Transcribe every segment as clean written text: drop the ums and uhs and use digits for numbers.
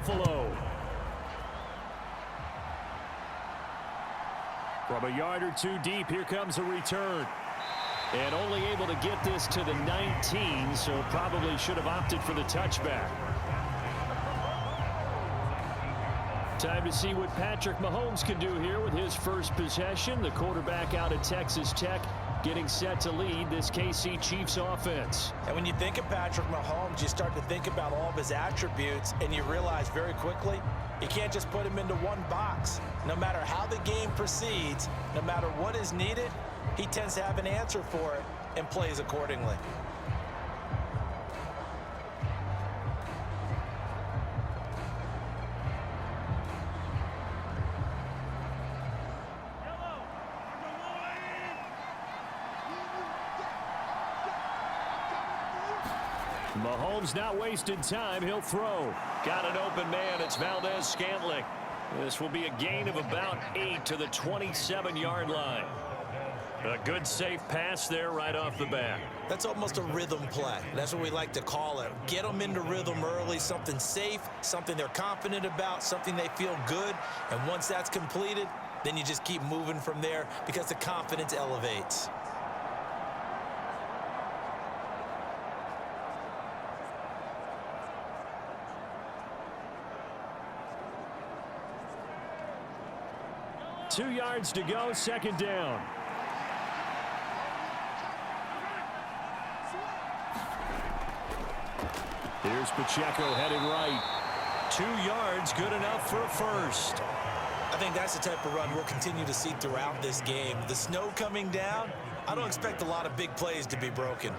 Buffalo. From a yard or two deep, here comes a return. And only able to get this to the 19, so probably should have opted for the touchback. Time to see what Patrick Mahomes can do here with his first possession. The quarterback out of Texas Tech getting set to lead this KC Chiefs offense. And when you think of Patrick Mahomes, you start to think about all of his attributes, and you realize very quickly you can't just put him into one box. No matter how the game proceeds, no matter what is needed, he tends to have an answer for it and plays accordingly. Mahomes not wasting time. He'll throw. Got an open man. It's Valdez-Scantling. This will be a gain of about 8 to the 27-yard line. A good, safe pass there right off the bat. That's almost a rhythm play. That's what we like to call it. Get them into rhythm early, something safe, something they're confident about, something they feel good. And once that's completed, then you just keep moving from there because the confidence elevates. Two yards to go, second down. Here's Pacheco headed right. 2 yards, good enough for a first. I think that's the type of run we'll continue to see throughout this game. The snow coming down, I don't expect a lot of big plays to be broken.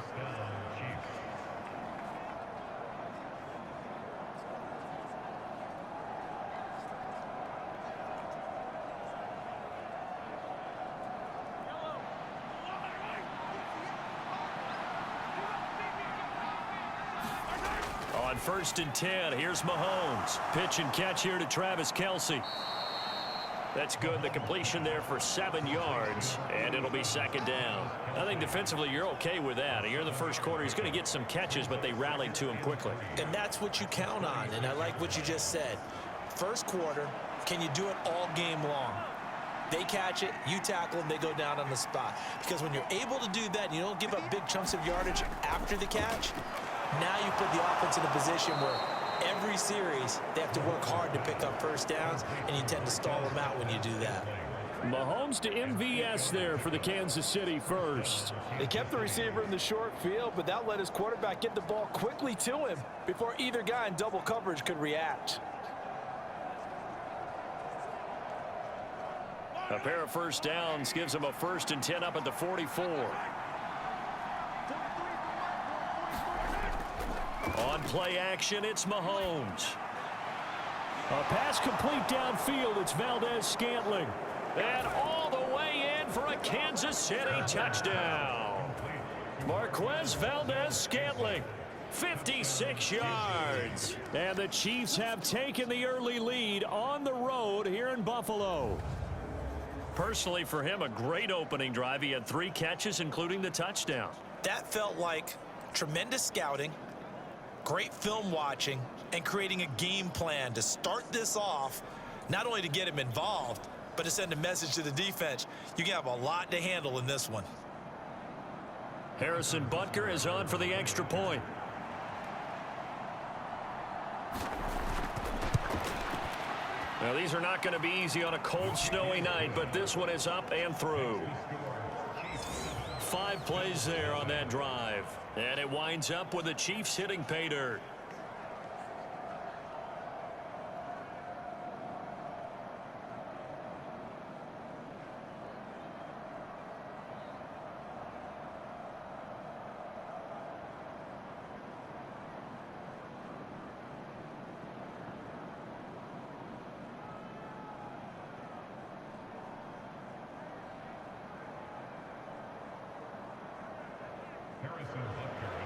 On 1st and 10, here's Mahomes. Pitch and catch here to Travis Kelce. That's good. The completion there for 7 yards, and it'll be second down. I think defensively you're okay with that. Here in the first quarter, he's going to get some catches, but they rallied to him quickly. And that's what you count on, and I like what you just said. First quarter, can you do it all game long? They catch it, you tackle them, they go down on the spot. Because when you're able to do that and you don't give up big chunks of yardage after the catch, now you put the offense in a position where every series they have to work hard to pick up first downs, and you tend to stall them out when you do that. Mahomes to MVS there for the Kansas City first. They kept the receiver in the short field, but that let his quarterback get the ball quickly to him before either guy in double coverage could react. A pair of first downs gives him a 1st and 10 up at the 44. On play action, it's Mahomes. A pass complete downfield. It's Valdez-Scantling. And all the way in for a Kansas City touchdown. Marquez Valdez-Scantling, 56 yards. And the Chiefs have taken the early lead on the road here in Buffalo. Personally, for him, a great opening drive. He had 3 catches, including the touchdown. That felt like tremendous scouting, great film watching, and creating a game plan to start this off, not only to get him involved, but to send a message to the defense. You can have a lot to handle in this one. Harrison Butker is on for the extra point. Now, these are not going to be easy on a cold, snowy night, but this one is up and through. 5 plays there on that drive. And it winds up with the Chiefs hitting pay dirt.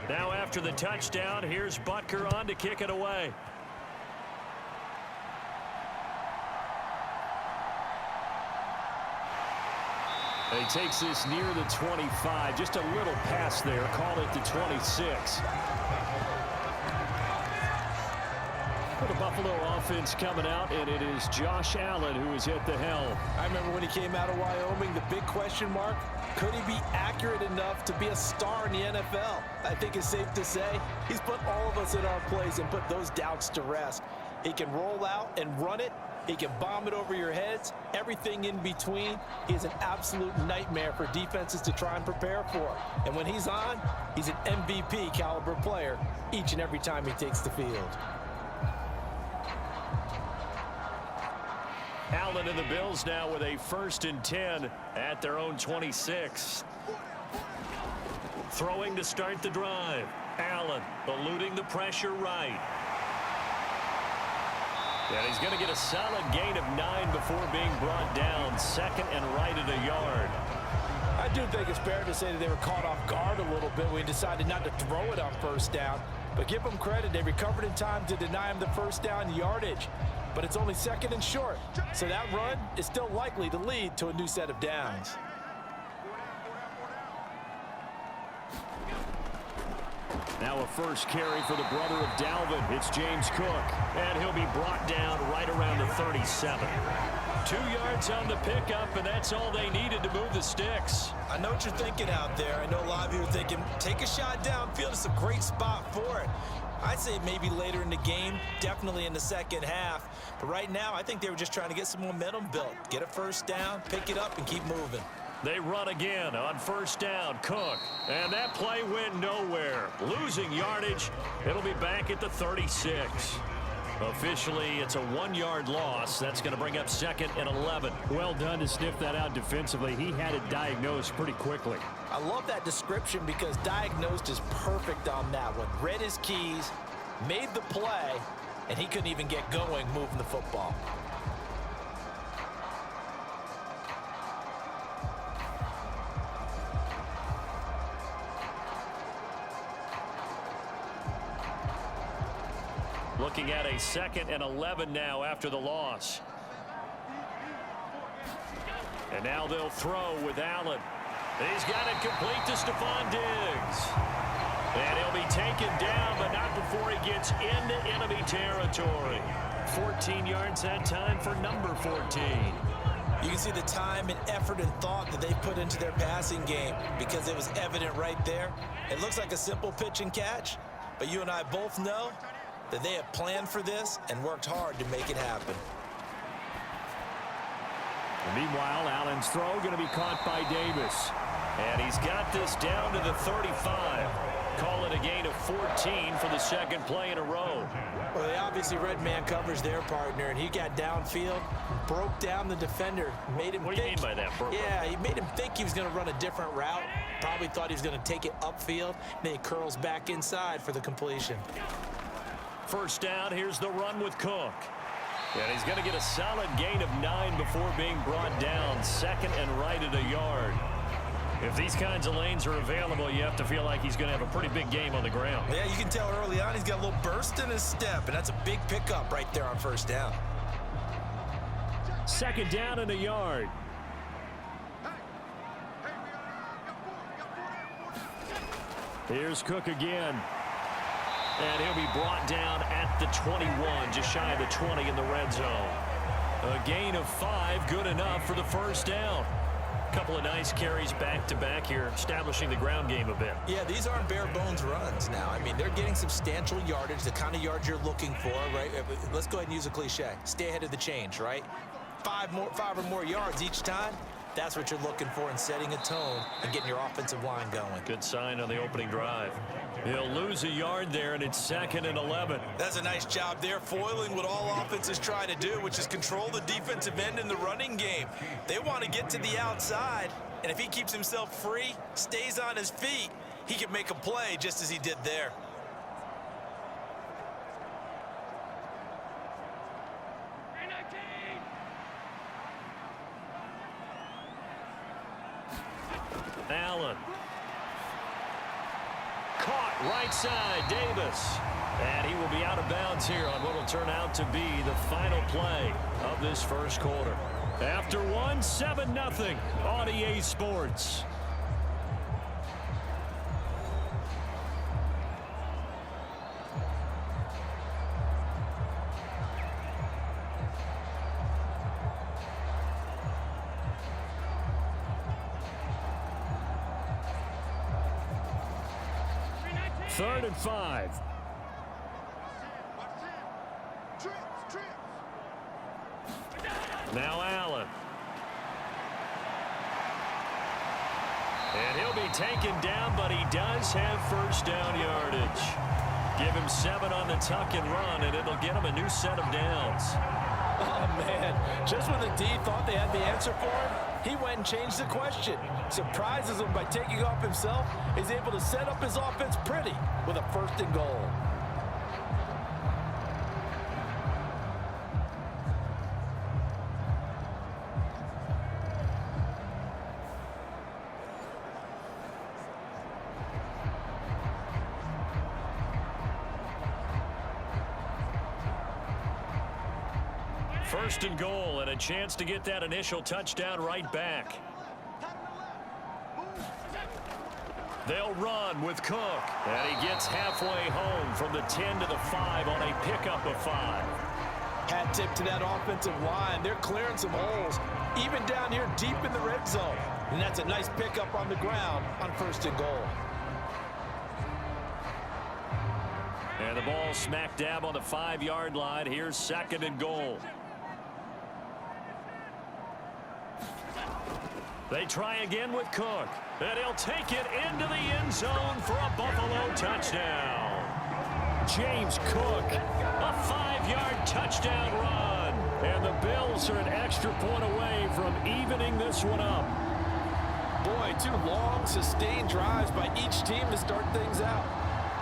Now after the touchdown, here's Butker on to kick it away. He takes this near the 25. Just a little pass there. Call it the 26. For the Buffalo offense coming out, and it is Josh Allen who is at the helm. I remember when he came out of Wyoming, the big question mark, could he be accurate enough to be a star in the NFL? I think it's safe to say he's put all of us in our place and put those doubts to rest. He can roll out and run it. He can bomb it over your heads, everything in between. He's an absolute nightmare for defenses to try and prepare for. And when he's on, he's an MVP caliber player each and every time he takes the field. Allen and the Bills now with a 1st and 10 at their own 26. Throwing to start the drive. Allen eluding the pressure right. And he's going to get a solid gain of 9 before being brought down. 2nd and right at a yard. I do think it's fair to say that they were caught off guard a little bit when he decided not to throw it on 1st down. But give them credit, they recovered in time to deny him the 1st down yardage. But it's only 2nd and short, so that run is still likely to lead to a new set of downs. Now a first carry for the brother of Dalvin. It's James Cook, and he'll be brought down right around the 37. 2 yards on the pickup, and that's all they needed to move the sticks. I know what you're thinking out there. I know a lot of you are thinking, take a shot downfield. It's a great spot for it. I'd say maybe later in the game, definitely in the 2nd half. But right now, I think they were just trying to get some momentum built. Get a 1st down, pick it up, and keep moving. They run again on 1st down. Cook. And that play went nowhere. Losing yardage. It'll be back at the 36. Officially, it's a 1-yard loss. That's going to bring up 2nd and 11. Well done to sniff that out defensively. He had it diagnosed pretty quickly. I love that description because diagnosed is perfect on that one. Read his keys, made the play, and he couldn't even get going moving the football. Looking at a 2nd and 11 now after the loss. And now they'll throw with Allen. He's got it complete to Stephon Diggs. And he'll be taken down, but not before he gets into enemy territory. 14 yards that time for number 14. You can see the time and effort and thought that they put into their passing game because it was evident right there. It looks like a simple pitch and catch, but you and I both know that they have planned for this and worked hard to make it happen. And meanwhile, Allen's throw going to be caught by Davis. And he's got this down to the 35. Call it a gain of 14 for the 2nd play in a row. Well, they obviously read man coverage their partner, and he got downfield, broke down the defender, made him What do you mean by that, Burke? Yeah, he made him think he was going to run a different route. Probably thought he was going to take it upfield. Then he curls back inside for the completion. 1st down, here's the run with Cook. And he's going to get a solid gain of 9 before being brought down. 2nd and right at a yard. If these kinds of lanes are available, you have to feel like he's going to have a pretty big game on the ground. Yeah, you can tell early on he's got a little burst in his step, and that's a big pickup right there on 1st down. 2nd down and a yard. Here's Cook again. And he'll be brought down at the 21, just shy of the 20 in the red zone. A gain of 5, good enough for the 1st down. Couple of nice carries back-to-back here, establishing the ground game a bit. Yeah, these aren't bare-bones runs now. I mean, they're getting substantial yardage, the kind of yards you're looking for, right? Let's go ahead and use a cliche. Stay ahead of the change, right? 5 or more yards each time. That's what you're looking for in setting a tone and getting your offensive line going. Good sign on the opening drive. He'll lose a yard there, and it's 2nd and 11. That's a nice job there, foiling what all offenses try to do, which is control the defensive end in the running game. They want to get to the outside, and if he keeps himself free, stays on his feet, he can make a play just as he did there. Allen. Caught right side, Davis. And he will be out of bounds here on what will turn out to be the final play of this 1st quarter. After one, 7-0 on EA Sports. 3rd and 5. Now Allen. And he'll be taken down, but he does have first down yardage. Give him 7 on the tuck and run, and it'll get him a new set of downs. Oh, man. Just when the D thought they had the answer for him, he went and changed the question. Surprises him by taking off himself. He's able to set up his offense pretty with a 1st and goal. First and goal, and a chance to get that initial touchdown right back. They'll run with Cook, and he gets halfway home from the 10 to the 5 on a pickup of 5. Hat tip to that offensive line. They're clearing some holes, even down here deep in the red zone. And that's a nice pickup on the ground on 1st and goal. And the ball smack dab on the 5-yard line. Here's 2nd and goal. They try again with Cook, and he'll take it into the end zone for a Buffalo touchdown. James Cook, a 5-yard touchdown run. And the Bills are an extra point away from evening this one up. Boy, 2 long, sustained drives by each team to start things out.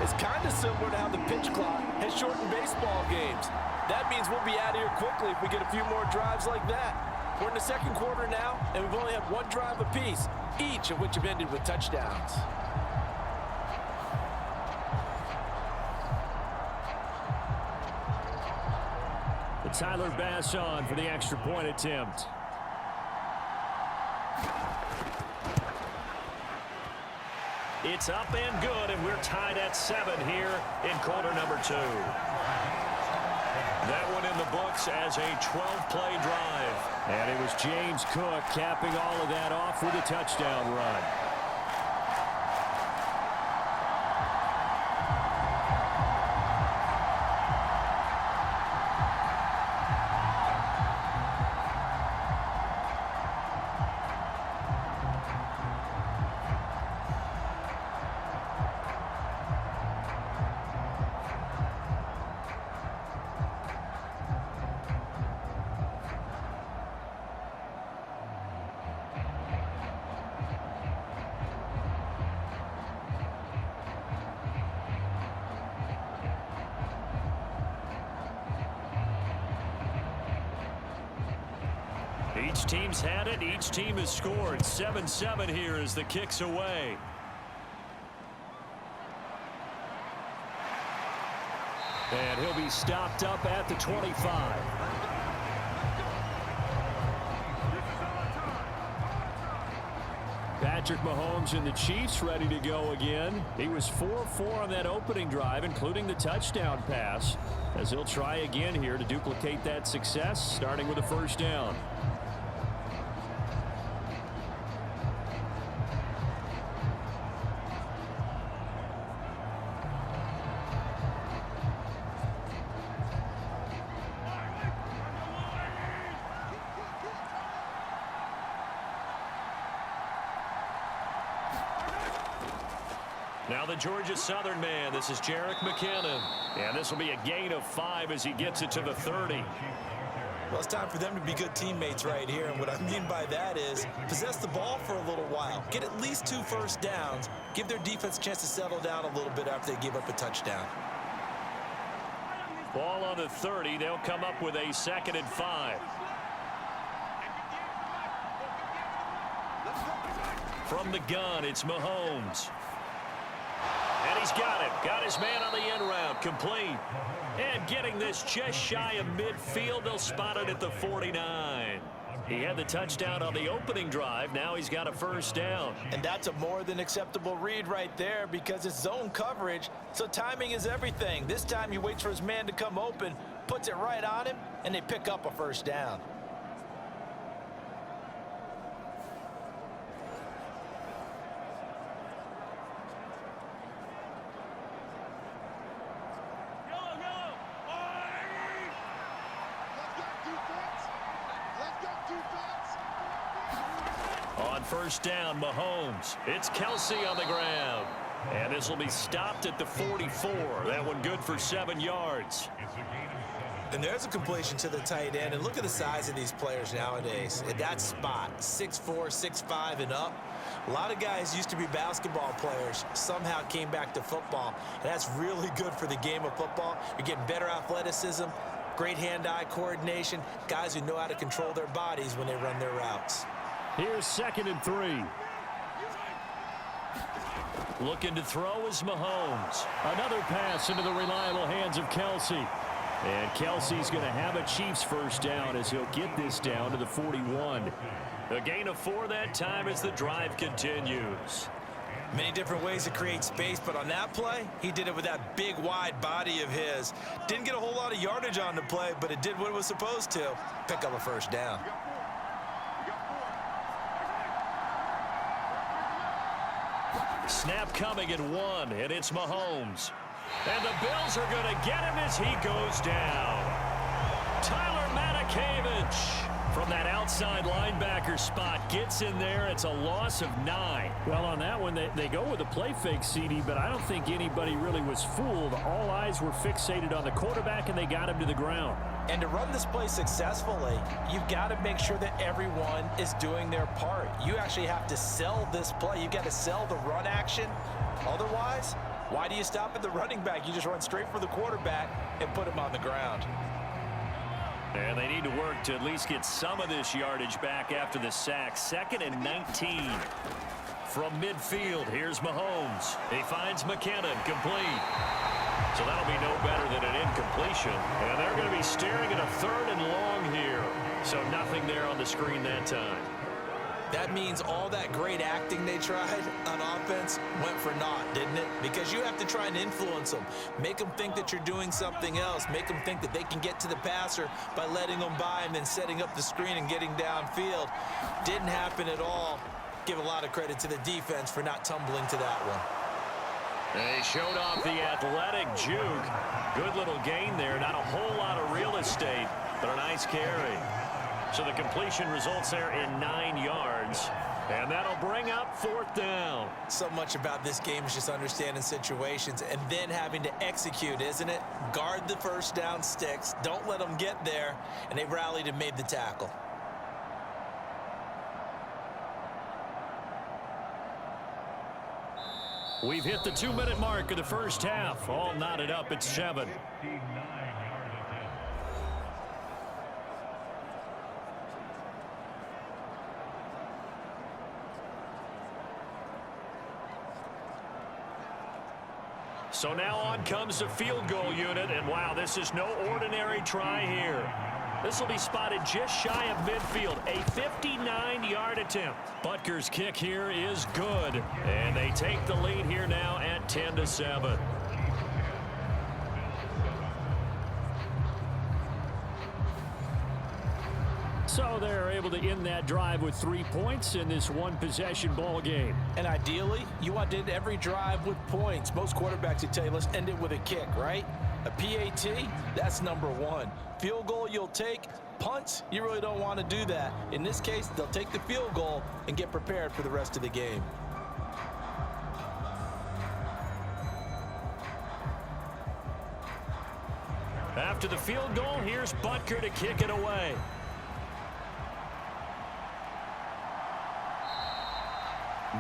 It's kind of similar to how the pitch clock has shortened baseball games. That means we'll be out of here quickly if we get a few more drives like that. We're in the 2nd quarter now, and we've only had 1 drive apiece, each of which have ended with touchdowns. The Tyler Bass on for the extra point attempt. It's up and good, and we're tied at 7 here in quarter number 2. That one in the books as a 12-play drive. And it was James Cook capping all of that off with a touchdown run. Each team's had it. Each team has scored. 7-7 here as the kick's away. And he'll be stopped up at the 25. Patrick Mahomes and the Chiefs ready to go again. He was 4-4 on that opening drive, including the touchdown pass, as he'll try again here to duplicate that success, starting with a 1st down. Now the Georgia Southern man. This is Jerick McKinnon. And this will be a gain of 5 as he gets it to the 30. Well, it's time for them to be good teammates right here. And what I mean by that is possess the ball for a little while. Get at least 2 first downs. Give their defense a chance to settle down a little bit after they give up a touchdown. Ball on the 30. They'll come up with a 2nd and 5. From the gun, it's Mahomes. And he's got it. Got his man on the end route. Complete. And getting this just shy of midfield. They'll spot it at the 49. He had the touchdown on the opening drive. Now he's got a 1st down. And that's a more than acceptable read right there because it's zone coverage, so timing is everything. This time he waits for his man to come open, puts it right on him, and they pick up a 1st down. on first down, Mahomes. It's Kelsey on the ground. And this will be stopped at the 44. That one good for 7 yards. And there's a completion to the tight end. And look at the size of these players nowadays. At that spot, 6'4", 6'5", and up. A lot of guys used to be basketball players, somehow came back to football. And that's really good for the game of football. You're getting better athleticism, great hand-eye coordination, guys who know how to control their bodies when they run their routes. Here's 2nd and 3. Looking to throw is Mahomes. Another pass into the reliable hands of Kelsey. And Kelsey's going to have a Chiefs first down as he'll get this down to the 41. A gain of 4 that time as the drive continues. Many different ways to create space, but on that play, he did it with that big, wide body of his. Didn't get a whole lot of yardage on the play, but it did what it was supposed to. Pick up a first down. Snap coming at 1, and it's Mahomes. And the Bills are going to get him as he goes down. Tyler Matakevich from that outside linebacker spot gets in there. It's a loss of 9. Well, on that one, they go with a play fake, CD, but I don't think anybody really was fooled. All eyes were fixated on the quarterback, and they got him to the ground. And to run this play successfully, you've got to make sure that everyone is doing their part. You actually have to sell this play. You've got to sell the run action. Otherwise, why do you stop at the running back? You just run straight for the quarterback and put him on the ground. And they need to work to at least get some of this yardage back after the sack. 2nd and 19. From midfield, here's Mahomes. He finds McKinnon, complete. So that'll be no better than an incompletion. And they're going to be staring at a 3rd and long here. So nothing there on the screen that time. That means all that great acting they tried on offense went for naught, didn't it? Because you have to try and influence them. Make them think that you're doing something else. Make them think that they can get to the passer by letting them by and then setting up the screen and getting downfield. Didn't happen at all. Give a lot of credit to the defense for not tumbling to that one. They showed off the athletic juke. Good little gain there. Not a whole lot of real estate, but a nice carry. So the completion results there in 9 yards. And that'll bring up 4th down. So much about this game is just understanding situations and then having to execute, isn't it? Guard the first down sticks. Don't let them get there. And they rallied and made the tackle. We've hit the 2-minute mark of the first half. All knotted up at 7. So now on comes the field goal unit, and wow, this is no ordinary try here. This will be spotted just shy of midfield, a 59-yard attempt. Butker's kick here is good, and they take the lead here now at 10-7. So they're able to end that drive with 3 points in this one-possession ball game. And ideally, you want to end every drive with points. Most quarterbacks would tell you, let's end it with a kick, right? A PAT, that's number 1. Field goal you'll take. Punts, you really don't want to do that. In this case, they'll take the field goal and get prepared for the rest of the game. After the field goal, here's Butker to kick it away.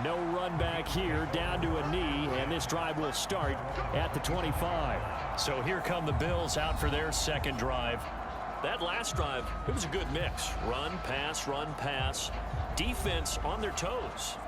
No run back here, down to a knee, and this drive will start at the 25. So here come the Bills out for their second drive. That last drive, it was a good mix. Run, pass, defense on their toes.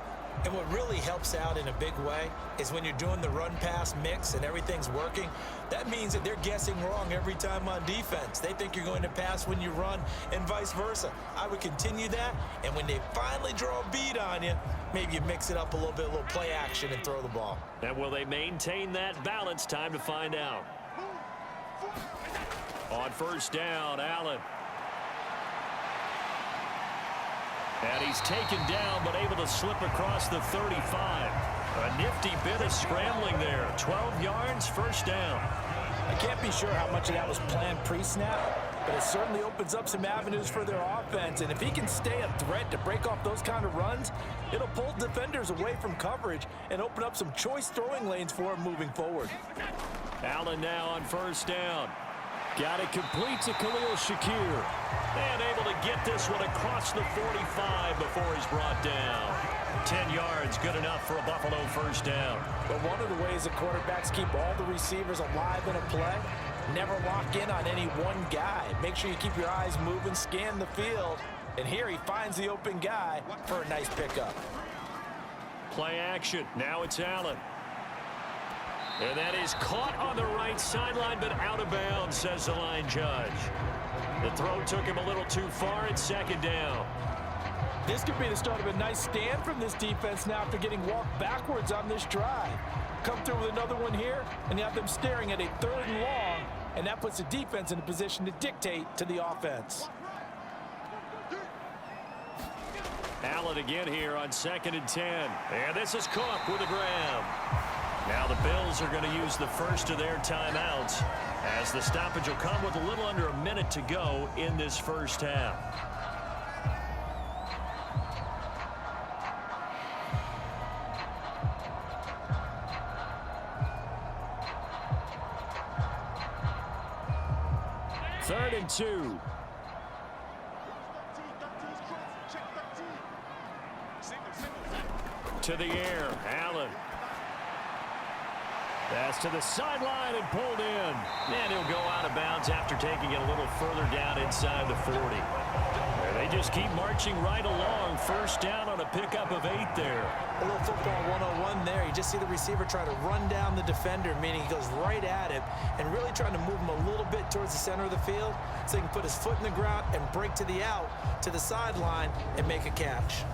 And what really helps out in a big way is when you're doing the run-pass mix and everything's working, that means that they're guessing wrong every time on defense. They think you're going to pass when you run and vice versa. I would continue that, and when they finally draw a bead on you, maybe you mix it up a little play action and throw the ball. And will they maintain that balance? Time to find out. On first down, Allen. And he's taken down, but able to slip across the 35. A nifty bit of scrambling there. 12 yards, first down. I can't be sure how much of that was planned pre-snap, but it certainly opens up some avenues for their offense. And if he can stay a threat to break off those kind of runs, it'll pull defenders away from coverage and open up some choice throwing lanes for him moving forward. Allen now on first down. Got it complete to Khalil Shakir. And able to get this one across the 45 before he's brought down. 10 yards, good enough for a Buffalo first down. But one of the ways the quarterbacks keep all the receivers alive in a play, never lock in on any one guy. Make sure you keep your eyes moving, scan the field. And here he finds the open guy for a nice pickup. Play action. Now it's Allen. And that is caught on the right sideline, but out of bounds, says the line judge. The throw took him a little too far. It's second down. This could be the start of a nice stand from this defense now after getting walked backwards on this drive. Come through with another one here, and you have them staring at a 3rd and long, and that puts the defense in a position to dictate to the offense. Allen again here on 2nd and 10. And this is Cook with a grab. Now the Bills are going to use the first of their timeouts as the stoppage will come with a little under a minute to go in this first half. Third and 2. To the air, Allen. Pass to the sideline and pulled in. And he'll go out of bounds after taking it a little further down inside the 40. And they just keep marching right along. First down on a pickup of 8 there. A little football 101 there. You just see the receiver try to run down the defender, meaning he goes right at him and really trying to move him a little bit towards the center of the field so he can put his foot in the ground and break to the out, to the sideline, and make a catch.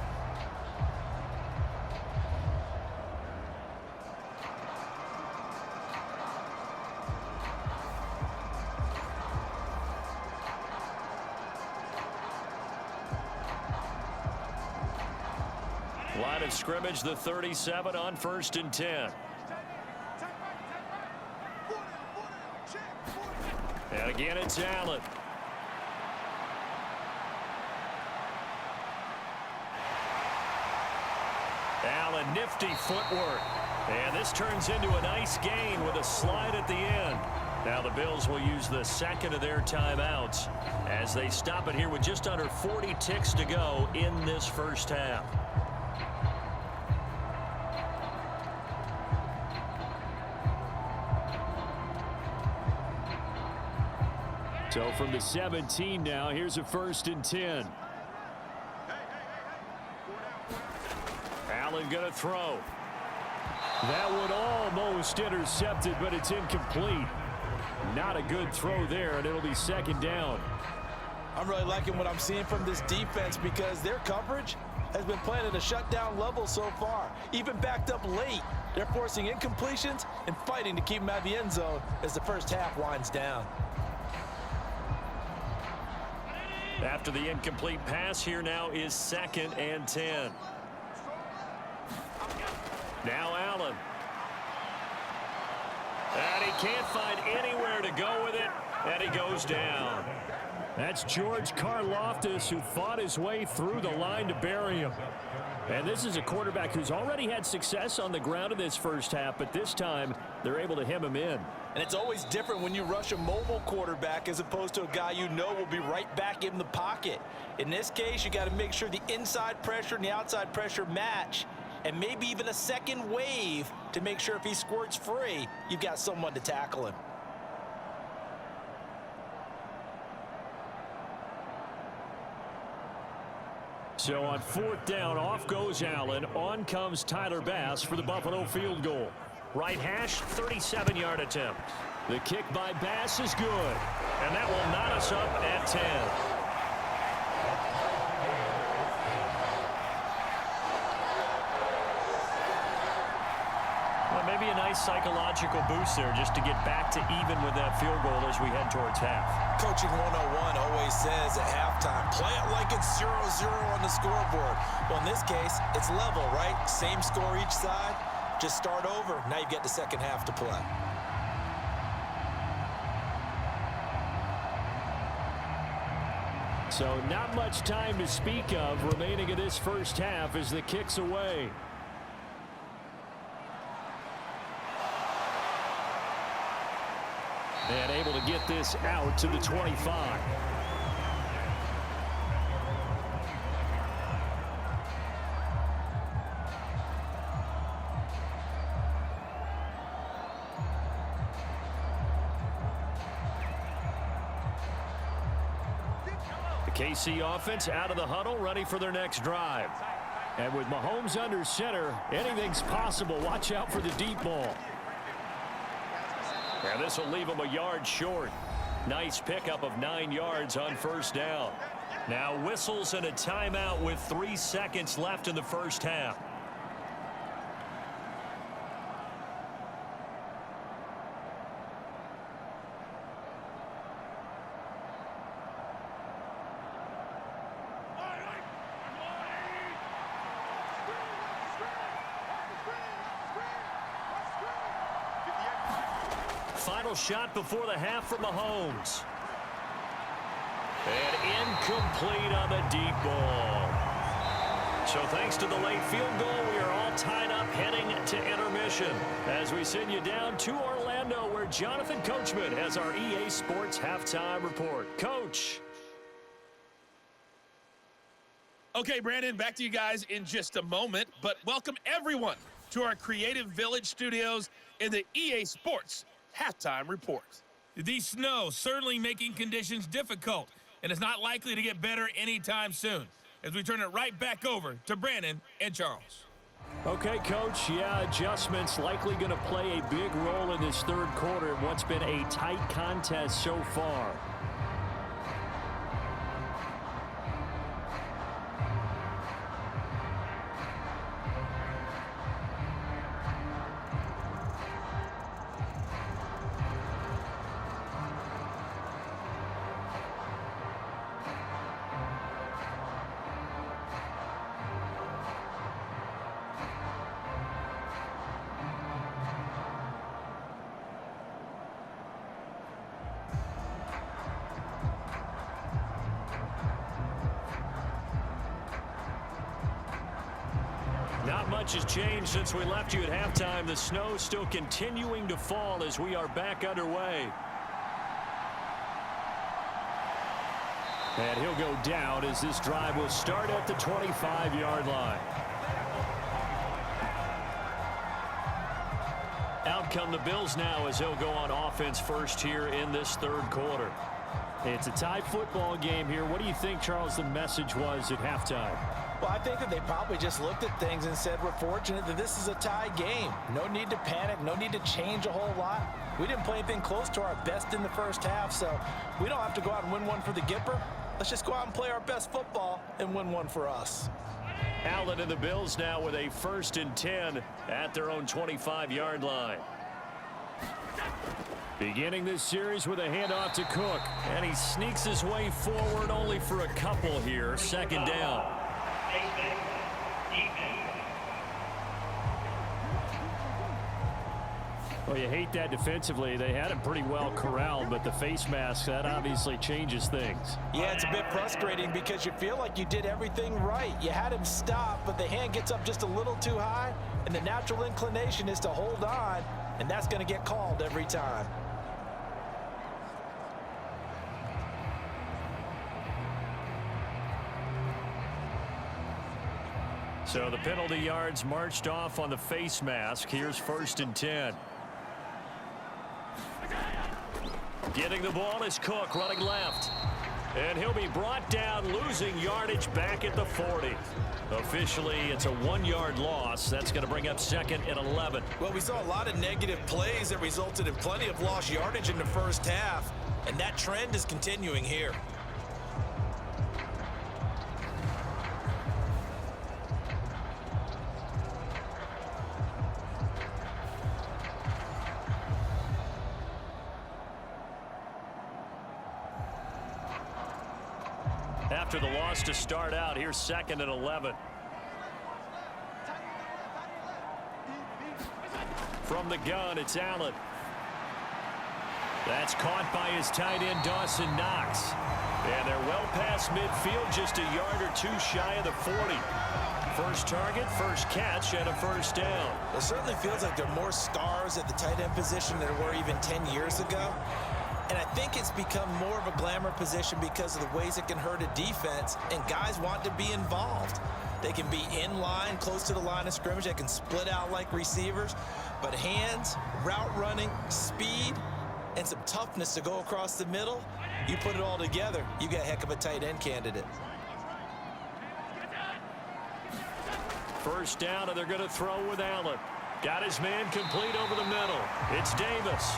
Line of scrimmage, the 37 on 1st and 10. And again, it's Allen. Allen, nifty footwork. And this turns into a nice gain with a slide at the end. Now the Bills will use the second of their timeouts as they stop it here with just under 40 ticks to go in this first half. So from the 17 now, here's a 1st and 10. Allen going to throw. That one almost intercepted, but it's incomplete. Not a good throw there, and it'll be 2nd down. I'm really liking what I'm seeing from this defense because their coverage has been playing at a shutdown level so far. Even backed up late, they're forcing incompletions and fighting to keep them out of the end zone as the first half winds down. After the incomplete pass, here now is 2nd and 10. Now Allen. And he can't find anywhere to go with it, and he goes down. That's George Karlaftis, who fought his way through the line to bury him. And this is a quarterback who's already had success on the ground in this first half, but this time they're able to hem him in. And it's always different when you rush a mobile quarterback as opposed to a guy you know will be right back in the pocket. In this case, you got to make sure the inside pressure and the outside pressure match, and maybe even a second wave to make sure if he squirts free, you've got someone to tackle him. So on 4th down, off goes Allen. On comes Tyler Bass for the Buffalo field goal. Right hash, 37-yard attempt. The kick by Bass is good. And that will knot us up at 10. Well, maybe a nice psychological boost there just to get back to even with that field goal as we head towards half. Coaching 101 always says at halftime, play it like it's 0-0 on the scoreboard. Well, in this case, it's level, right? Same score each side. Just start over. Now you've got the second half to play. So not much time to speak of remaining in this first half as the kick's away. And able to get this out to the 25. The KC offense out of the huddle, ready for their next drive. And with Mahomes under center, anything's possible. Watch out for the deep ball. And this will leave him a yard short. Nice pickup of 9 yards on first down. Now whistles and a timeout with 3 seconds left in the first half. Final shot before the half for Mahomes. And incomplete on the deep ball. So thanks to the late field goal, we are all tied up heading to intermission as we send you down to Orlando where Jonathan Coachman has our EA Sports halftime report. Coach. Okay, Brandon, back to you guys in just a moment, but welcome everyone to our Creative Village studios in the EA Sports halftime report. The snow certainly making conditions difficult, and it's not likely to get better anytime soon as we turn it right back over to Brandon and Charles. Okay, Coach. Yeah, adjustments likely going to play a big role in this third quarter in what's been a tight contest so far. Not much has changed since we left you at halftime. The snow still continuing to fall as we are back underway. And he'll go down as this drive will start at the 25-yard line. Out come the Bills now as they'll go on offense first here in this third quarter. It's a tie football game here. What do you think, Charles, the message was at halftime? Well, I think that they probably just looked at things and said, we're fortunate that this is a tie game. No need to panic, no need to change a whole lot. We didn't play anything close to our best in the first half, so we don't have to go out and win one for the Gipper. Let's just go out and play our best football and win one for us. Allen and the Bills now with a 1st and 10 at their own 25-yard line. Beginning this series with a handoff to Cook, and he sneaks his way forward only for a couple here. 2nd down. Well, you hate that defensively. They had him pretty well corralled, but the face mask, that obviously changes things. Yeah, it's a bit frustrating because you feel like you did everything right. You had him stop, but the hand gets up just a little too high, and the natural inclination is to hold on, and that's going to get called every time. So the penalty yards marched off on the face mask. Here's 1st and 10. Getting the ball is Cook running left. And he'll be brought down, losing yardage back at the 40. Officially, it's a 1-yard loss. That's going to bring up 2nd and 11. Well, we saw a lot of negative plays that resulted in plenty of lost yardage in the first half, and that trend is continuing here. After the loss to start out, here's 2nd and 11. From the gun, it's Allen. That's caught by his tight end, Dawson Knox. And they're well past midfield, just a yard or two shy of the 40. First target, first catch, and a first down. It certainly feels like there are more stars at the tight end position than there were even 10 years ago. And I think it's become more of a glamour position because of the ways it can hurt a defense, and guys want to be involved. They can be in line, close to the line of scrimmage. They can split out like receivers. But hands, route running, speed, and some toughness to go across the middle, you put it all together, you got a heck of a tight end candidate. First down, and they're going to throw with Allen. Got his man complete over the middle. It's Davis.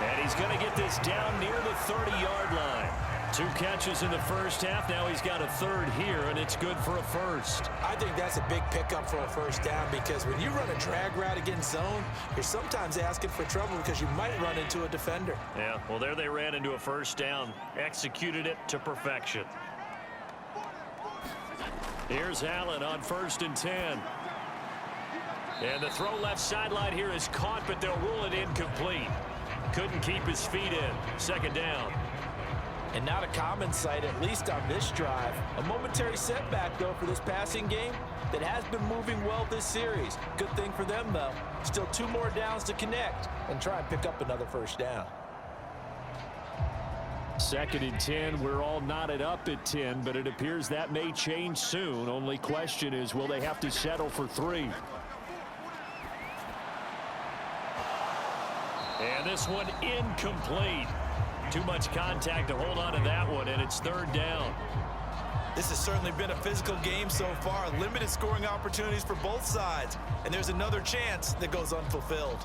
And he's going to get this down near the 30-yard line. 2 catches in the first half. Now he's got a third here, and it's good for a first. I think that's a big pickup for a first down because when you run a drag route against zone, you're sometimes asking for trouble because you might run into a defender. Yeah, well, there they ran into a first down. Executed it to perfection. Here's Allen on 1st and 10. And the throw left sideline here is caught, but they'll rule it incomplete. Couldn't keep his feet in. Second down. And not a common sight, at least on this drive. A momentary setback, though, for this passing game that has been moving well this series. Good thing for them, though. Still 2 more downs to connect and try and pick up another first down. 2nd and 10. We're all knotted up at 10, but it appears that may change soon. Only question is, will they have to settle for 3? And this one incomplete. Too much contact to hold on to that one, and it's 3rd down. This has certainly been a physical game so far. Limited scoring opportunities for both sides. And there's another chance that goes unfulfilled.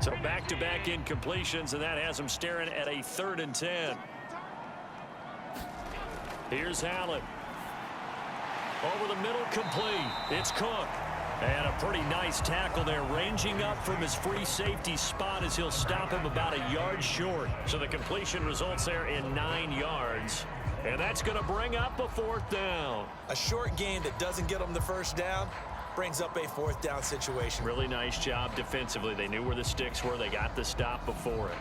So back-to-back incompletions, and that has him staring at a 3rd and 10. Here's Allen. Over the middle, complete. It's Cook. And a pretty nice tackle there, ranging up from his free safety spot as he'll stop him about a yard short. So the completion results there in 9 yards. And that's going to bring up a 4th down. A short game that doesn't get them the first down brings up a 4th down situation. Really nice job defensively. They knew where the sticks were. They got the stop before it.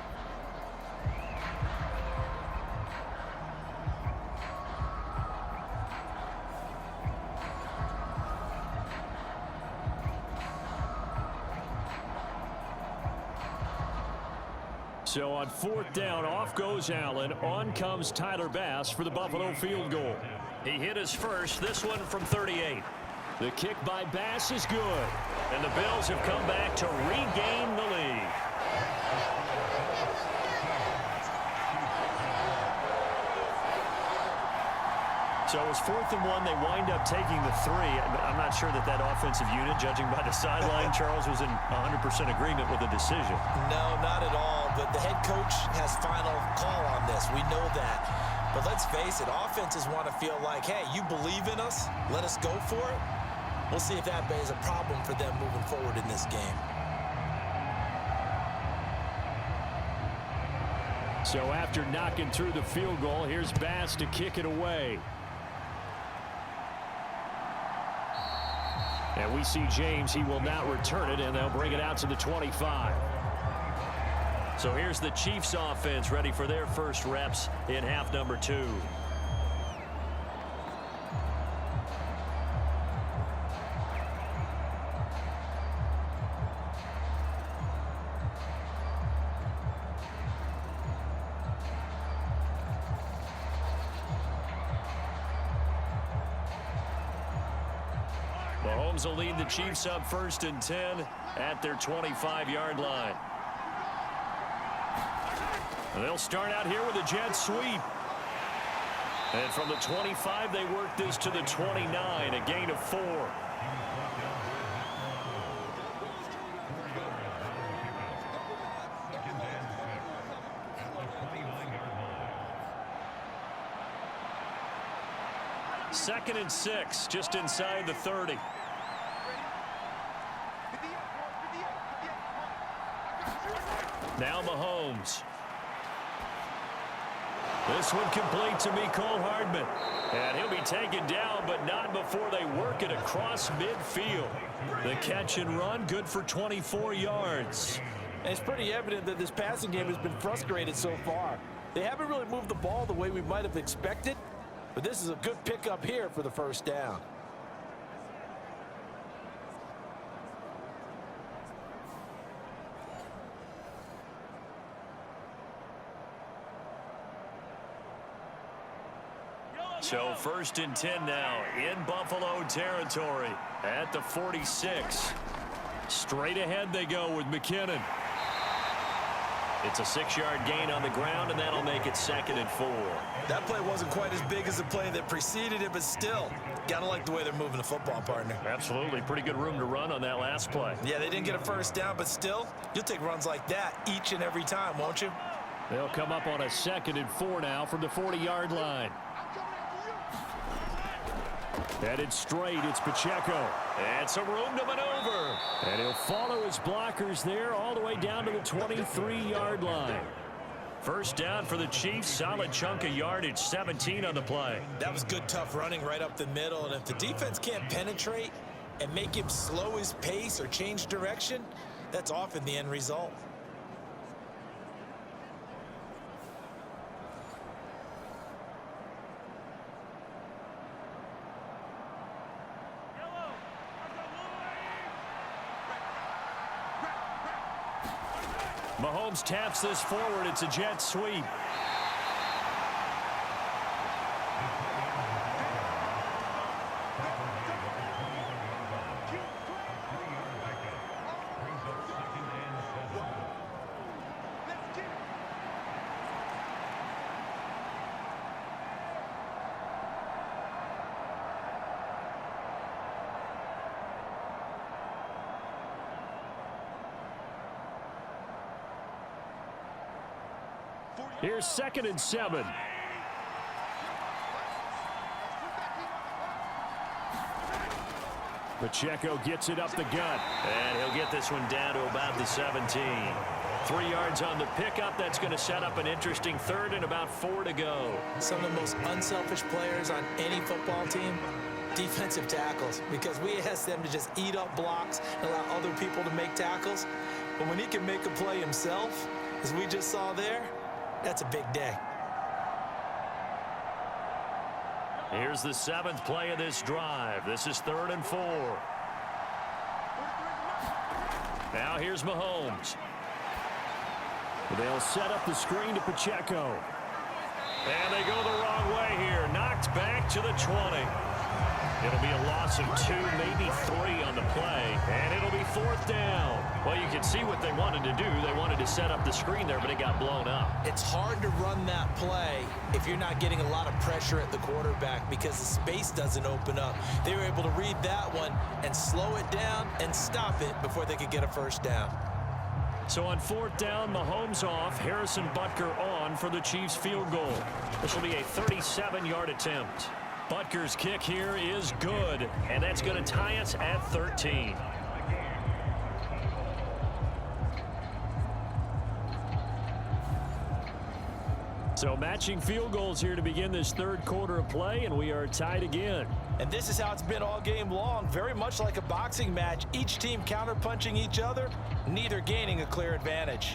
So on 4th down, off goes Allen. On comes Tyler Bass for the Buffalo field goal. He hit his first, this one from 38. The kick by Bass is good. And the Bills have come back to regain the lead. So it was 4th and 1. They wind up taking the 3. I'm not sure that offensive unit, judging by the sideline, Charles, was in 100% agreement with the decision. No, not at all. But the head coach has final call on this. We know that. But let's face it, offenses want to feel like, hey, you believe in us, let us go for it. We'll see if that is a problem for them moving forward in this game. So after knocking through the field goal, here's Bass to kick it away. And we see James. He will not return it, and they'll bring it out to the 25. So here's the Chiefs offense ready for their first reps in half number 2. Mahomes will lead the Chiefs up 1st and 10 at their 25-yard line. And they'll start out here with a jet sweep. And from the 25, they work this to the 29, a gain of 4. Second and 6, just inside the 30. Now Mahomes. This one complete to Mecole Hardman. And he'll be taken down, but not before they work it across midfield. The catch and run, good for 24 yards. And it's pretty evident that this passing game has been frustrated so far. They haven't really moved the ball the way we might have expected, but this is a good pickup here for the first down. So 1st and 10 now in Buffalo territory at the 46. Straight ahead they go with McKinnon. It's a 6-yard gain on the ground, and that'll make it 2nd and 4. That play wasn't quite as big as the play that preceded it, but still, gotta like the way they're moving the football, partner. Absolutely. Pretty good room to run on that last play. Yeah, they didn't get a first down, but still, you'll take runs like that each and every time, won't you? They'll come up on a 2nd and 4 now from the 40-yard line. Headed straight, it's Pacheco. And some room to maneuver. And he'll follow his blockers there all the way down to the 23-yard line. First down for the Chiefs. Solid chunk of yardage, 17 on the play. That was good, tough running right up the middle. And if the defense can't penetrate and make him slow his pace or change direction, that's often the end result. Mahomes taps this forward. It's a jet sweep. Here's 2nd and 7. Pacheco gets it up the gut. And he'll get this one down to about the 17. 3 yards on the pickup. That's going to set up an interesting 3rd and about 4 to go. Some of the most unselfish players on any football team, defensive tackles, because we ask them to just eat up blocks and allow other people to make tackles. But when he can make a play himself, as we just saw there, that's a big day. Here's the 7th play of this drive. This is 3rd and 4. Now here's Mahomes. They'll set up the screen to Pacheco. And they go the wrong way here. Knocked back to the 20. It'll be a loss of 2, maybe 3 on the play. And it'll be 4th down. Well, you can see what they wanted to do. They wanted to set up the screen there, but it got blown up. It's hard to run that play if you're not getting a lot of pressure at the quarterback because the space doesn't open up. They were able to read that one and slow it down and stop it before they could get a first down. So on 4th down, Mahomes off, Harrison Butker on for the Chiefs field goal. This will be a 37-yard attempt. Butker's kick here is good, and that's going to tie us at 13. So matching field goals here to begin this 3rd quarter of play, and we are tied again. And this is how it's been all game long, very much like a boxing match. Each team counterpunching each other, neither gaining a clear advantage.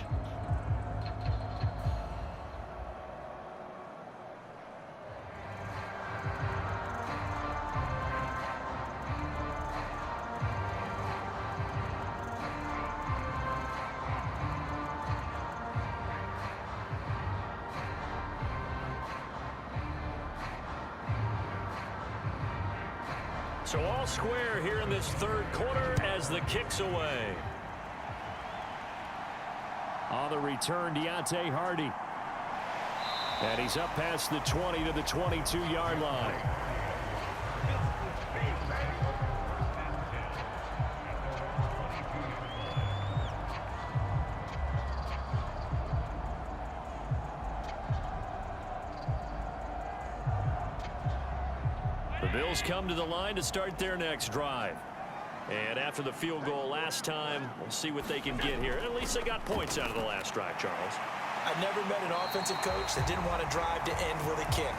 So all square here in this 3rd quarter as the kick's away. On the return, Deontay Hardy. And he's up past the 20 to the 22-yard line. The Bills come to the line to start their next drive. And after the field goal last time, we'll see what they can get here. At least they got points out of the last drive, Charles. I never met an offensive coach that didn't want to drive to end with a kick.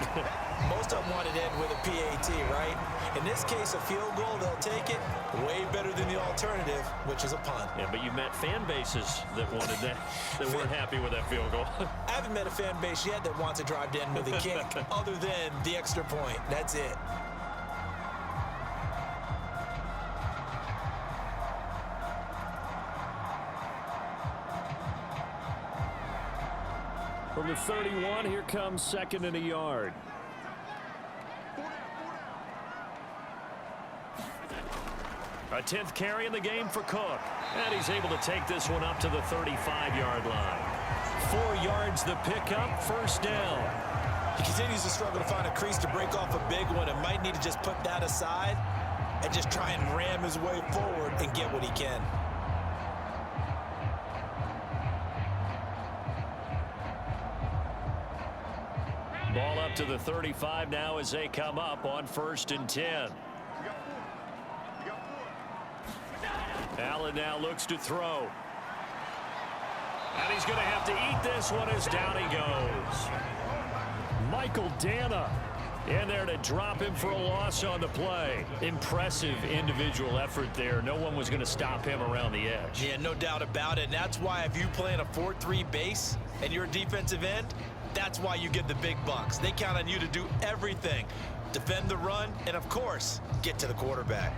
Most of them wanted to end with a PAT, right? In this case, a field goal, they'll take it. Way better than the alternative, which is a punt. Yeah, but you've met fan bases that wanted that, that weren't happy with that field goal. I haven't met a fan base yet that wants to drive to end with a kick, other than the extra point. That's it. From the 31, here comes 2nd and a yard. A 10th carry in the game for Cook. And he's able to take this one up to the 35-yard line. 4 yards the pickup, first down. He continues to struggle to find a crease to break off a big one and might need to just put that aside and just try and ram his way forward and get what he can. Ball up to the 35 now as they come up on 1st and 10. Allen now looks to throw. And he's going to have to eat this one as down he goes. Michael Dana in there to drop him for a loss on the play. Impressive individual effort there. No one was going to stop him around the edge. Yeah, no doubt about it. And that's why if you play in a 4-3 base and you're a defensive end, that's why you get the big bucks. They count on you to do everything. Defend the run and, of course, get to the quarterback.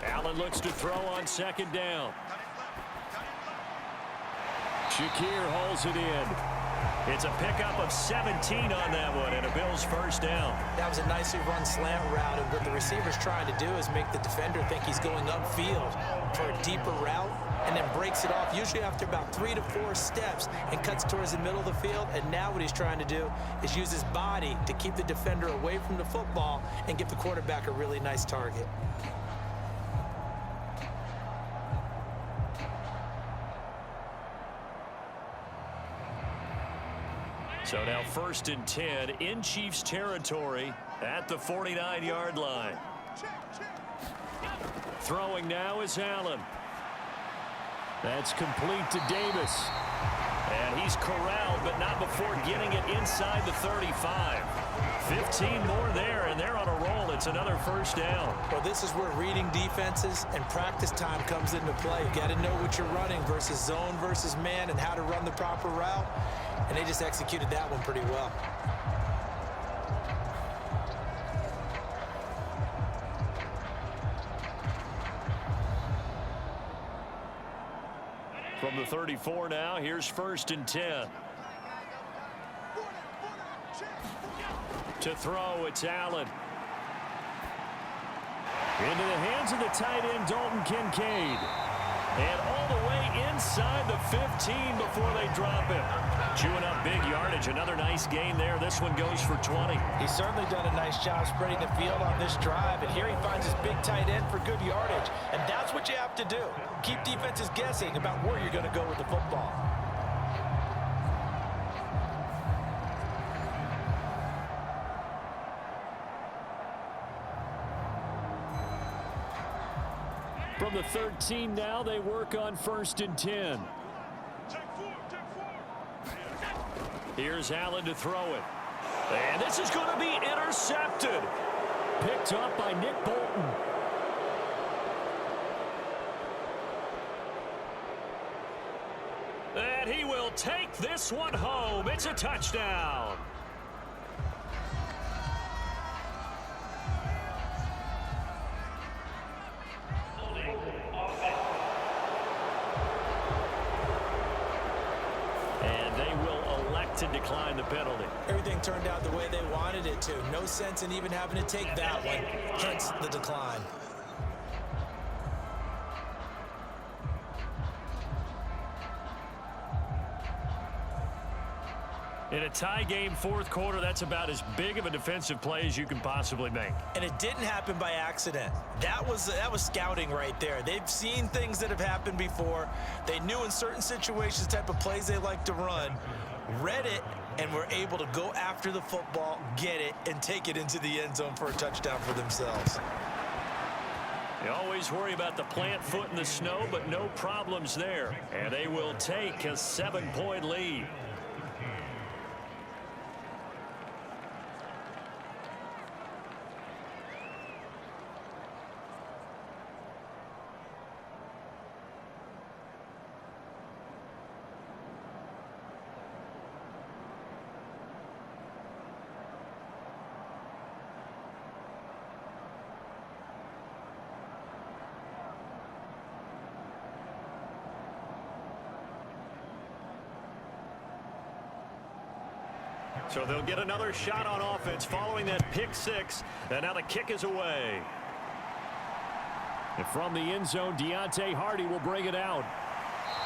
Allen looks to throw on 2nd down. Shakir holds it in. It's a pickup of 17 on that one and a Bills first down. That was a nicely run slant route, and what the receiver's trying to do is make the defender think he's going upfield for a deeper route and then breaks it off, usually after about 3 to 4 steps, and cuts towards the middle of the field. And now what he's trying to do is use his body to keep the defender away from the football and give the quarterback a really nice target. So now 1st and 10 in Chiefs territory at the 49-yard line. Throwing now is Allen. That's complete to Davis. And he's corralled, but not before getting it inside the 35. 15 more there, and they're on a roll. It's another first down. Well, this is where reading defenses and practice time comes into play. You got to know what you're running versus zone versus man and how to run the proper route. And they just executed that one pretty well. From the 34 now, here's 1st and 10. To throw, it's Allen. Into the hands of the tight end, Dalton Kincaid. And all the way inside the 15 before they drop him. Chewing up big yardage. Another nice gain there. This one goes for 20. He's certainly done a nice job spreading the field on this drive. And here he finds his big tight end for good yardage. And that's what you have to do. Keep defenses guessing about where you're going to go with the football. From the 13 now, they work on 1st and 10. Here's Allen to throw it. And this is going to be intercepted. Picked up by Nick Bolton. And he will take this one home. It's a touchdown. To decline the penalty. Everything turned out the way they wanted it to. No sense in even having to take that one. Hence the decline. In a tie game fourth quarter, that's about as big of a defensive play as you can possibly make. And it didn't happen by accident. That was scouting right there. They've seen things that have happened before. They knew in certain situations the type of plays they like to run, read it, and were able to go after the football, get it, and take it into the end zone for a touchdown for themselves. They always worry about the plant foot in the snow, but no problems there. And they will take a 7-point lead. So they'll get another shot on offense following that pick six. And now the kick is away. And from the end zone, Deontay Hardy will bring it out.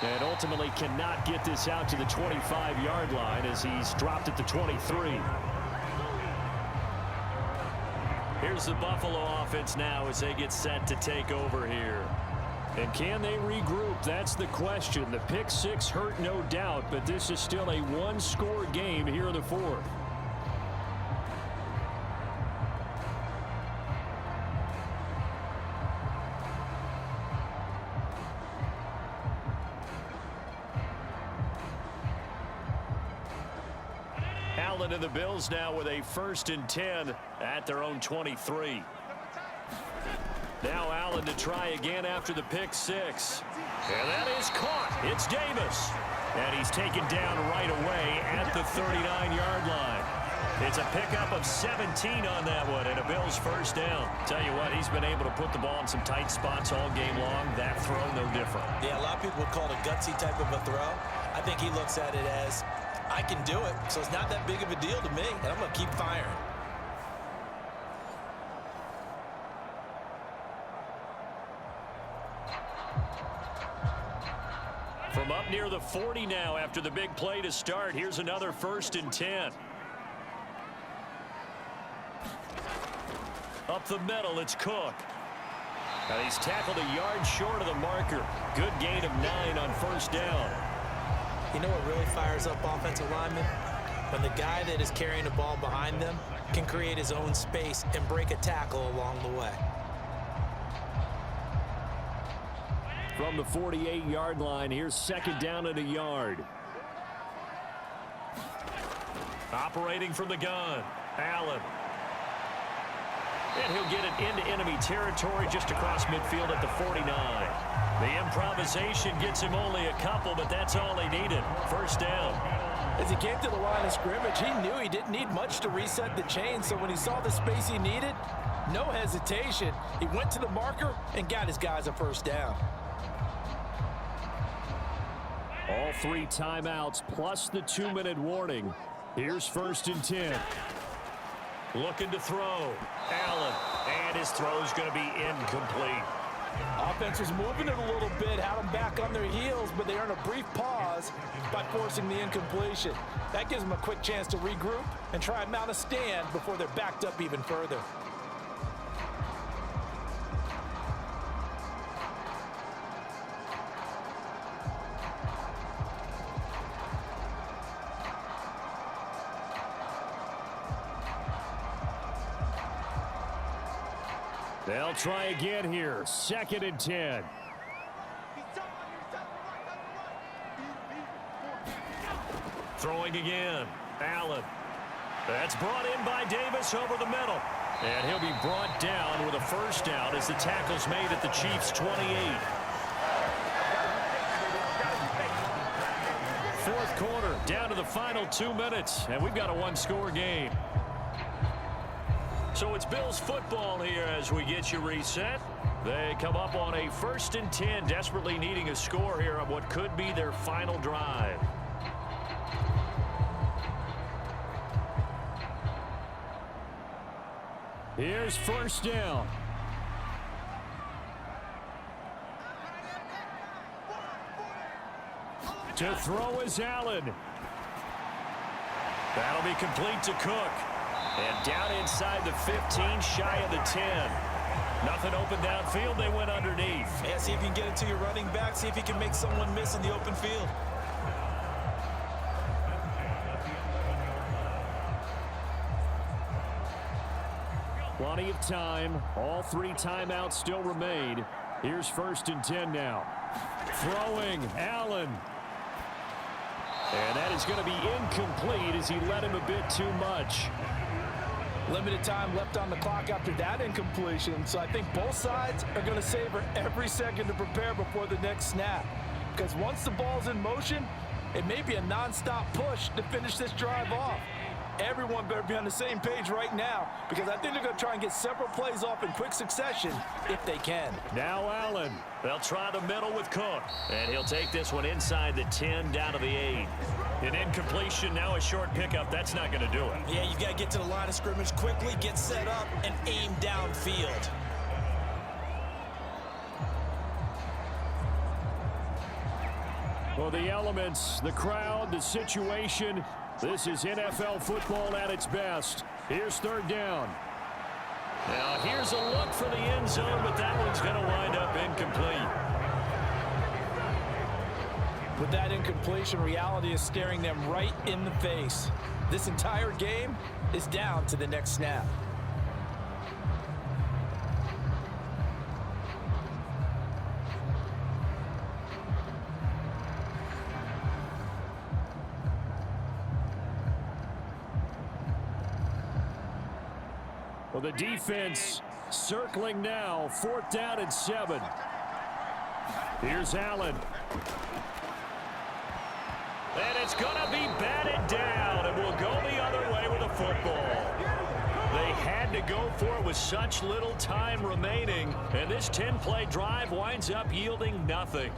And ultimately cannot get this out to the 25-yard line as he's dropped at the 23. Here's the Buffalo offense now as they get set to take over here. And can they regroup? That's the question. The pick six hurt, no doubt, but this is still a one-score game here in the fourth. Allen and the Bills now with a 1st and 10 at their own 23. Now Allen to try again after the pick six. And that is caught. It's Davis. And he's taken down right away at the 39-yard line. It's a pickup of 17 on that one and a Bills 1st down. Tell you what, he's been able to put the ball in some tight spots all game long. That throw, no different. Yeah, a lot of people would call it a gutsy type of a throw. I think he looks at it as, I can do it, so it's not that big of a deal to me, and I'm going to keep firing. From up near the 40 now after the big play to start. Here's another 1st and 10. Up the middle, it's Cook. Now he's tackled a yard short of the marker. Good gain of 9 on 1st down. You know what really fires up offensive linemen? When the guy that is carrying the ball behind them can create his own space and break a tackle along the way. From the 48-yard line, here's 2nd down and a yard. Operating from the gun, Allen. And he'll get it into enemy territory just across midfield at the 49. The improvisation gets him only a couple, but that's all he needed. 1st down. As he came to the line of scrimmage, he knew he didn't need much to reset the chain, so when he saw the space he needed, no hesitation. He went to the marker and got his guys a 1st down. All 3 timeouts plus the 2-minute warning. Here's 1st and 10. Looking to throw. Allen. And his throw's going to be incomplete. Offense was moving it a little bit, had them back on their heels, but they earned a brief pause by forcing the incompletion. That gives them a quick chance to regroup and try and mount a stand before they're backed up even further. They'll try again here. 2nd and 10. Throwing again. Allen. That's brought in by Davis over the middle. And he'll be brought down with a 1st down as the tackle's made at the Chiefs' 28. 4th quarter, down to the final 2 minutes, and we've got a one-score game. So it's Bills football here as we get you reset. They come up on a 1st and 10, desperately needing a score here on what could be their final drive. Here's 1st down. To throw is Allen. That'll be complete to Cook. And down inside the 15, shy of the 10. Nothing open downfield. They went underneath. Yeah, see if you can get it to your running back. See if you can make someone miss in the open field. Plenty of time. All 3 timeouts still remain. Here's 1st and 10 now. Throwing, Allen. And that is going to be incomplete as he led him a bit too much. Limited time left on the clock after that incompletion, so I think both sides are going to savor every second to prepare before the next snap. Because once the ball's in motion, it may be a nonstop push to finish this drive off. Everyone better be on the same page right now, because I think they're going to try and get several plays off in quick succession if they can. Now Allen. They'll try the middle with Cook. And he'll take this one inside the 10 down to the 8. An incompletion, now a short pickup. That's not going to do it. Yeah, you've got to get to the line of scrimmage quickly, get set up, and aim downfield. Well, the elements, the crowd, the situation. This is NFL football at its best. Here's 3rd down. Now here's a look for the end zone, but that one's going to wind up incomplete. With that incompletion, reality is staring them right in the face. This entire game is down to the next snap. Well, the defense circling now. 4th down and 7. Here's Allen. And it's going to be batted down, and we'll go the other way with the football. They had to go for it with such little time remaining, and this 10-play drive winds up yielding nothing.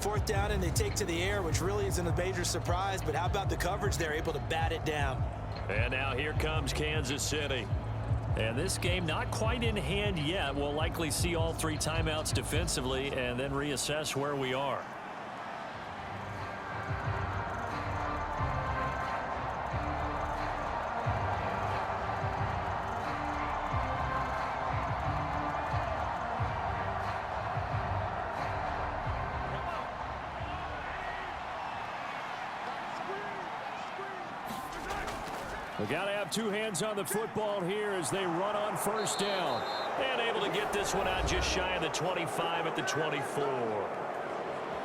4th down, and they take to the air, which really isn't a major surprise, but how about the coverage? They're able to bat it down. And now here comes Kansas City. And this game not quite in hand yet. We'll likely see all 3 timeouts defensively and then reassess where we are. We got to have 2 hands on the football here as they run on 1st down. And able to get this one out just shy of the 25 at the 24.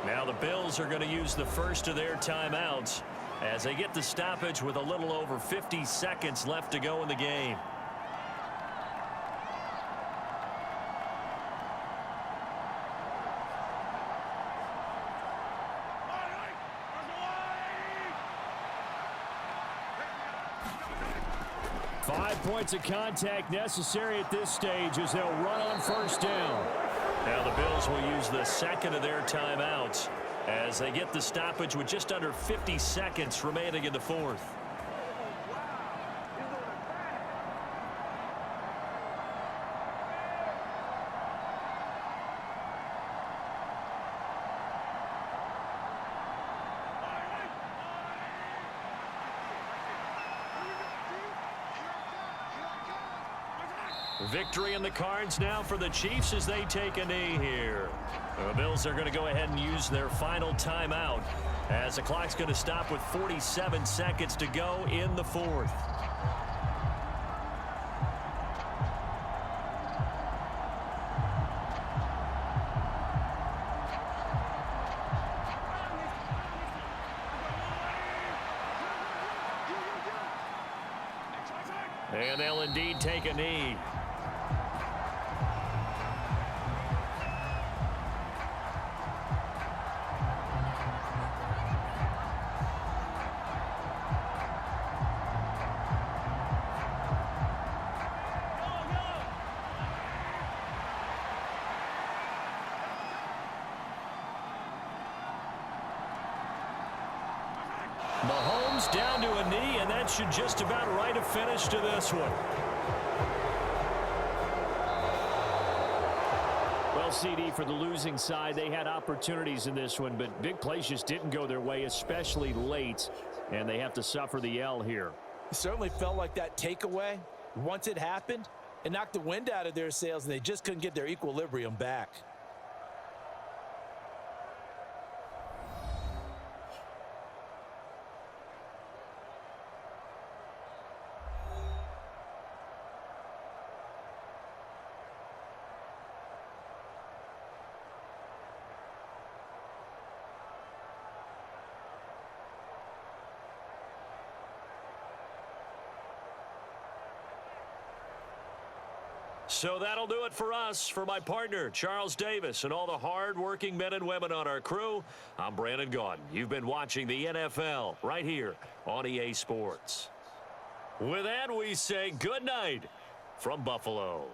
Now the Bills are going to use the first of their timeouts as they get the stoppage with a little over 50 seconds left to go in the game. Points of contact necessary at this stage as they'll run on 1st down. Now the Bills will use the second of their timeouts as they get the stoppage with just under 50 seconds remaining in the 4th. Victory in the cards now for the Chiefs as they take a knee here. The Bills are going to go ahead and use their final timeout as the clock's going to stop with 47 seconds to go in the 4th. And they'll indeed take a knee. Mahomes down to a knee, and that should just about write a finish to this one. Well, CD, for the losing side, they had opportunities in this one, but big plays just didn't go their way, especially late, and they have to suffer the L here. It certainly felt like that takeaway, once it happened, it knocked the wind out of their sails, and they just couldn't get their equilibrium back. So that'll do it for us. For my partner, Charles Davis, and all the hard-working men and women on our crew, I'm Brandon Gaudin. You've been watching the NFL right here on EA Sports. With that, we say good night from Buffalo.